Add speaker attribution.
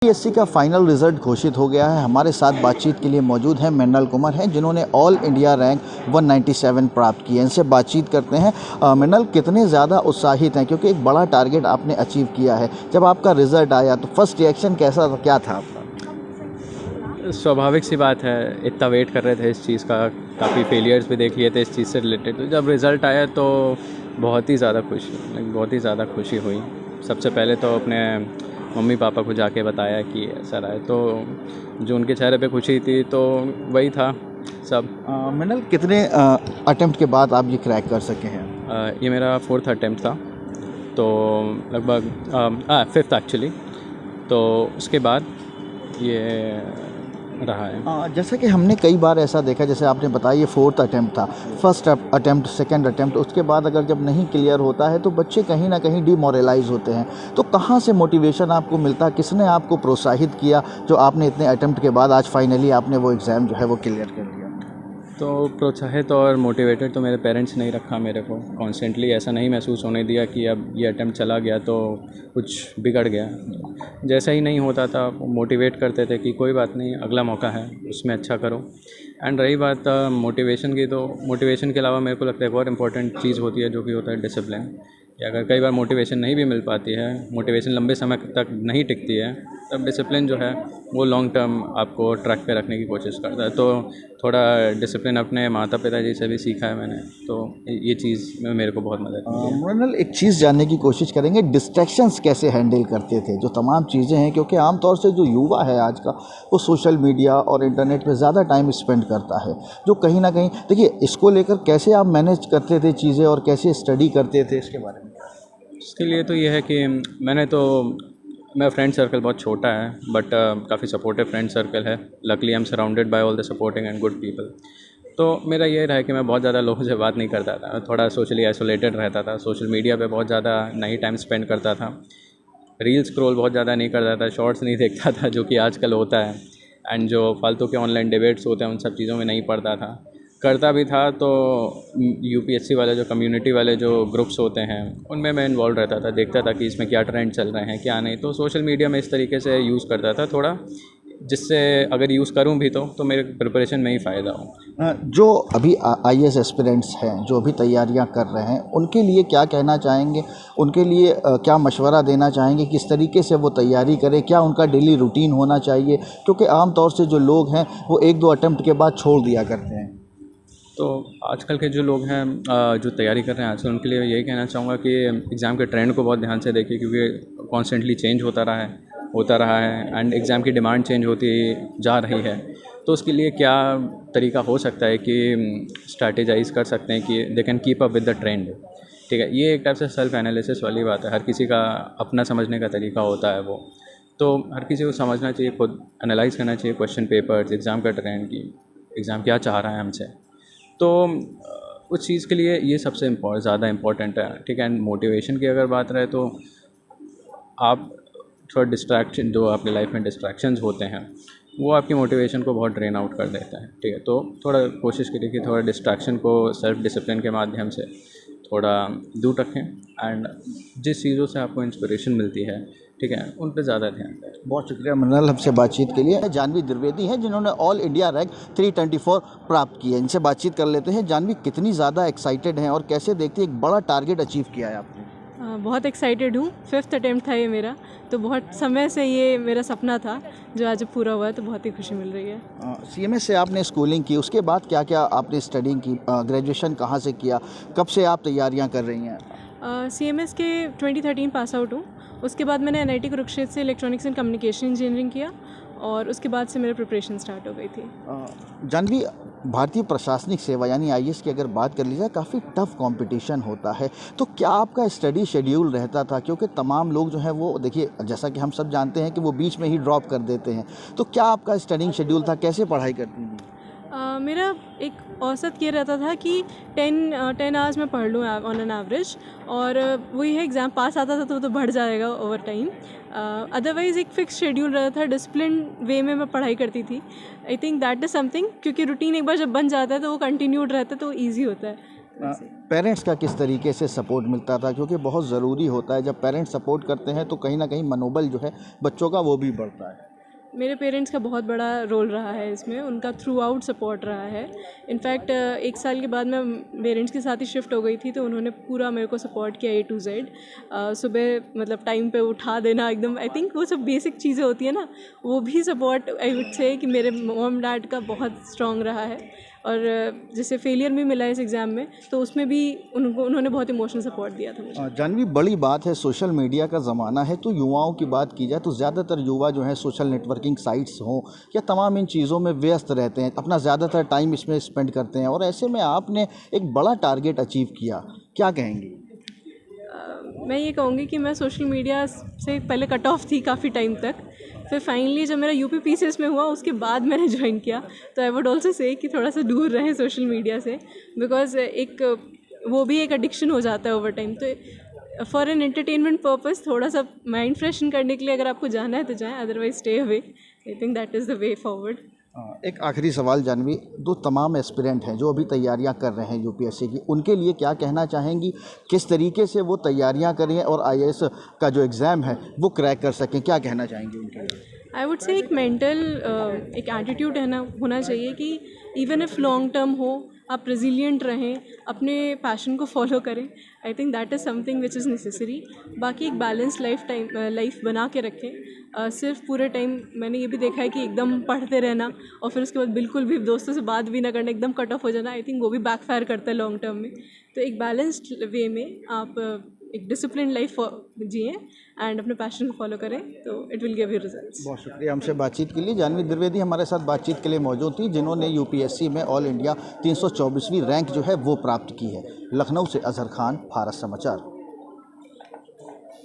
Speaker 1: UPSC का final result घोषित हो गया है। हमारे साथ बातचीत के लिए मौजूद हैं मृणाल कुमार हैं, जिन्होंने ऑल इंडिया रैंक 197 प्राप्त की है। इनसे बातचीत करते हैं। मृणाल, कितने ज़्यादा उत्साहित हैं, क्योंकि एक बड़ा टारगेट आपने अचीव किया है। जब आपका रिजल्ट आया तो फर्स्ट रिएक्शन कैसा था, क्या था आपका?
Speaker 2: स्वाभाविक सी बात है, इतना वेट कर रहे थे इस चीज़ का, काफ़ी फेलियर्स भी देख लिए थे इस चीज़ से रिलेटेड। तो जब रिज़ल्ट आया तो बहुत ही ज़्यादा खुशी हुई। सबसे पहले तो अपने मम्मी पापा को जाके बताया कि ऐसा रहा है, तो जो उनके चेहरे पे खुशी थी तो वही था सब।
Speaker 1: मृणाल, कितने अटेम्प्ट के बाद आप ये क्रैक कर सके हैं?
Speaker 2: ये मेरा 4th अटेम्प्ट था, तो लगभग 5th एक्चुअली। तो उसके बाद ये रहा है।
Speaker 1: जैसा कि हमने कई बार ऐसा देखा, जैसे आपने बताया ये 4th अटेम्प्ट था, फर्स्ट अटेम्प्ट, सेकंड अटेम्प्ट, उसके बाद अगर जब नहीं क्लियर होता है तो बच्चे कहीं ना कहीं डिमोरलाइज होते हैं। तो कहाँ से मोटिवेशन आपको मिलता है, किसने आपको प्रोत्साहित किया जो आपने इतने अटेम्प्ट के बाद आज फाइनली आपने वो एग्ज़ाम जो है वो क्लियर कर लिया?
Speaker 2: तो प्रोत्साहित और मोटिवेटेड तो मेरे पेरेंट्स ने ही रखा मेरे को कॉन्स्टेंटली। ऐसा नहीं महसूस होने दिया कि अब ये अटेम्प्ट चला गया तो कुछ बिगड़ गया। जैसा ही नहीं होता था मोटिवेट करते थे कि कोई बात नहीं, अगला मौका है, उसमें अच्छा करो। एंड रही बात मोटिवेशन की, तो मोटिवेशन के अलावा मेरे को लगता है एक और इम्पॉर्टेंट चीज़ होती है, जो कि होता है डिसिप्लिन। कि अगर कई बार मोटिवेशन नहीं भी मिल पाती है, मोटिवेशन लंबे समय तक नहीं टिकती है, तब डिसिप्लिन जो है वो लॉन्ग टर्म आपको ट्रैक पे रखने की कोशिश करता है। तो थोड़ा डिसिप्लिन अपने माता पिता जी से भी सीखा है मैंने, तो ये चीज़ में मेरे को बहुत मदद मिली है।
Speaker 1: मृणाल, एक चीज़ जानने की कोशिश करेंगे, डिस्ट्रैक्शंस कैसे हैंडल करते थे, जो तमाम चीज़ें हैं, क्योंकि आमतौर से जो युवा है आज का, वो सोशल मीडिया और इंटरनेट पे ज़्यादा टाइम स्पेंड करता है, जो कहीं ना कहीं, देखिए, इसको लेकर कैसे आप मैनेज करते थे चीज़ें और कैसे स्टडी करते थे, इसके बारे में?
Speaker 2: इसके लिए तो ये है कि मेरा फ्रेंड सर्कल बहुत छोटा है, बट काफ़ी सपोर्टिव फ्रेंड सर्कल है। Luckily I am surrounded by all the supporting and good people. तो मेरा ये रहा है कि मैं बहुत ज़्यादा लोगों से बात नहीं करता था, थोड़ा सोशली आइसोलेटेड रहता था, सोशल मीडिया पे बहुत ज़्यादा नहीं टाइम स्पेंड करता था, रील स्क्रॉल बहुत ज़्यादा नहीं करता था, शॉर्ट्स नहीं देखता था जो कि आजकल होता है, एंड जो फालतू के ऑनलाइन डिबेट्स होते हैं उन सब चीज़ों में नहीं पढ़ता था। करता भी था तो यूपीएससी वाले जो कम्युनिटी वाले जो ग्रुप्स होते हैं उनमें मैं इन्वॉल्व रहता था, देखता था कि इसमें क्या ट्रेंड चल रहे हैं क्या नहीं। तो सोशल मीडिया में इस तरीके से यूज़ करता था थोड़ा, जिससे अगर यूज़ करूं भी तो मेरे प्रिपरेशन में ही फ़ायदा हो।
Speaker 1: जो अभी आईएएस एस्पिरेंट्स हैं, जो अभी तैयारियां कर रहे हैं, उनके लिए क्या कहना चाहेंगे? उनके लिए क्या मशवरा देना चाहेंगे, किस तरीके से वो तैयारी करें, क्या उनका डेली रूटीन होना चाहिए? क्योंकि आम तौर से जो लोग हैं वो एक दो अटेम्प्ट के बाद छोड़ दिया करते हैं।
Speaker 2: तो आजकल के जो लोग हैं जो तैयारी कर रहे हैं आजकल, उनके लिए यही कहना चाहूँगा कि एग्ज़ाम के ट्रेंड को बहुत ध्यान से देखिए, क्योंकि कॉन्स्टेंटली चेंज होता रहा है एंड एग्ज़ाम की डिमांड चेंज होती जा रही है। तो उसके लिए क्या तरीका हो सकता है कि स्ट्रैटेजाइज़ कर सकते हैं कि they can keep up with the trend. ठीक है, ये एक टाइप से सेल्फ एनालिसिस वाली बात है। हर किसी का अपना समझने का तरीका होता है वो, तो हर किसी को समझना चाहिए, खुद एनालाइज़ करना चाहिए क्वेश्चन पेपर्स, एग्ज़ाम का ट्रेंड की एग्ज़ाम क्या चाह रहा है हमसे। तो उस चीज़ के लिए ये सबसे ज़्यादा इम्पोर्टेंट है। ठीक है, एंड मोटिवेशन की अगर बात रहे तो आप थोड़ा डिस्ट्रैक्शन, जो आपकी लाइफ में डिस्ट्रैक्शंस होते हैं वो आपकी मोटिवेशन को बहुत ड्रेन आउट कर देता है। ठीक है, तो थोड़ा कोशिश करिए कि थोड़ा डिस्ट्रैक्शन को सेल्फ डिसिप्लिन के माध्यम से थोड़ा दूर रखें, एंड जिस चीज़ों से आपको इंस्पिरेशन मिलती है, ठीक है, उन पर ज़्यादा ध्यान दें।
Speaker 1: बहुत शुक्रिया मृणाल, हमसे बातचीत के लिए। जानवी द्विवेदी हैं, जिन्होंने ऑल इंडिया रैंक 324 प्राप्त की है। इनसे बातचीत कर लेते हैं। जानवी, कितनी ज़्यादा एक्साइटेड हैं और कैसे देखती है, एक बड़ा टारगेट अचीव किया है आपने?
Speaker 3: बहुत एक्साइटेड हूँ। 5th अटेम्प्ट था ये मेरा, तो बहुत समय से ये मेरा सपना था, जो आज पूरा हुआ है, तो बहुत ही खुशी मिल रही है।
Speaker 1: सीएमएस से आपने स्कूलिंग की, उसके बाद क्या क्या आपने स्टडिंग की? ग्रेजुएशन कहाँ से किया, कब से आप तैयारियाँ कर रही हैं?
Speaker 3: CMS के 2013 पास आउट हूँ। उसके बाद मैंने NIT कुरुक्षेत्र से इलेक्ट्रॉनिक्स एंड कम्युनिकेशन इंजीनियरिंग किया, और उसके बाद से मेरी प्रिपरेशन स्टार्ट हो गई थी।
Speaker 1: जानवी, भारतीय प्रशासनिक सेवा यानी आईएएस की अगर बात कर ली जाए, काफ़ी टफ कंपटीशन होता है, तो क्या आपका स्टडी शेड्यूल रहता था? क्योंकि तमाम लोग जो हैं वो, देखिए, जैसा कि हम सब जानते हैं कि वो बीच में ही ड्रॉप कर देते हैं, तो क्या आपका स्टडिंग शेड्यूल था, कैसे पढ़ाई करती थी?
Speaker 3: मेरा एक औसत ये रहता था कि 10 आवर्स मैं पढ़ लूँ ऑन एन एवरेज, और वही है, एग्ज़ाम पास आता था तो बढ़ जाएगा ओवर टाइम। अदरवाइज़ एक फ़िक्स शेड्यूल रहता था, डिसिप्लिन वे में मैं पढ़ाई करती थी। I think that is something, क्योंकि रूटीन एक बार जब बन जाता है तो वो कंटिन्यूड रहता है, तो ईजी होता है।
Speaker 1: पेरेंट्स का किस तरीके से सपोर्ट मिलता था, क्योंकि बहुत ज़रूरी होता है जब पेरेंट्स सपोर्ट करते हैं तो कहीं ना कहीं मनोबल जो है बच्चों का वो भी बढ़ता है।
Speaker 3: मेरे पेरेंट्स का बहुत बड़ा रोल रहा है इसमें, उनका थ्रू आउट सपोर्ट रहा है। इनफैक्ट 1 साल के बाद मैं पेरेंट्स के साथ ही शिफ्ट हो गई थी, तो उन्होंने पूरा मेरे को सपोर्ट किया A to Z। सुबह मतलब टाइम पे उठा देना एकदम, आई थिंक वो सब बेसिक चीज़ें होती है ना, वो भी सपोर्ट आई वुड से कि मेरे मॉम डैड का बहुत स्ट्रॉन्ग रहा है। और जैसे फेलियर भी मिला इस एग्ज़ाम में, तो उसमें भी उन्होंने बहुत इमोशनल सपोर्ट दिया था मुझे।
Speaker 1: जानवी, बड़ी बात है, सोशल मीडिया का ज़माना है, तो युवाओं की बात की जाए तो ज़्यादातर युवा जो हैं सोशल नेटवर्किंग साइट्स हों या तमाम इन चीज़ों में व्यस्त रहते हैं, अपना ज़्यादातर टाइम इसमें स्पेंड करते हैं, और ऐसे में आपने एक बड़ा टारगेट अचीव किया, क्या कहेंगी?
Speaker 3: मैं ये कहूँगी कि मैं सोशल मीडिया से पहले कट ऑफ थी काफ़ी टाइम तक, फिर फाइनली जब मेरा UP PCS में हुआ उसके बाद मैंने ज्वाइन किया। तो आई वुड ऑल्सो से कि थोड़ा सा दूर रहें सोशल मीडिया से, बिकॉज एक वो भी एक एडिक्शन हो जाता है ओवर टाइम। तो फॉर एन एंटरटेनमेंट पर्पस थोड़ा सा माइंड फ्रेशन करने के लिए अगर आपको जाना है तो जाएं, otherwise stay away. I think that is the way forward.
Speaker 1: एक आखिरी सवाल जानवी, दो तमाम एस्पिरेंट हैं जो अभी तैयारियां कर रहे हैं UPSC की, उनके लिए क्या कहना चाहेंगी, किस तरीके से वो तैयारियां करें और IAS का जो एग्ज़ाम है वो क्रैक कर सकें, क्या कहना चाहेंगी उनके लिए?
Speaker 3: आई वुड से एक मेंटल एक एटीट्यूड है ना होना चाहिए कि इवन इफ़ लॉन्ग टर्म हो, आप रेजिलिएंट रहें, अपने पैशन को फॉलो करें। I think that is something which is necessary. बाकी एक बैलेंस लाइफ बना के रखें। सिर्फ पूरे टाइम मैंने ये भी देखा है कि एकदम पढ़ते रहना और फिर उसके बाद बिल्कुल भी दोस्तों से बात भी ना करना, एकदम कट ऑफ हो जाना, आई थिंक वो भी बैकफायर करता है लॉन्ग टर्म में। तो एक बैलेंस्ड वे में आप एक डिसिप्लिन लाइफ जिए एंड अपने पैशन को फॉलो करें, तो it will give you results.
Speaker 1: बहुत शुक्रिया हमसे बातचीत के लिए। जानवी द्विवेदी हमारे साथ बातचीत के लिए मौजूद थी, जिन्होंने UPSC में ऑल इंडिया 324वीं रैंक जो है वो प्राप्त की है। लखनऊ से अजहर खान, भारत समाचार।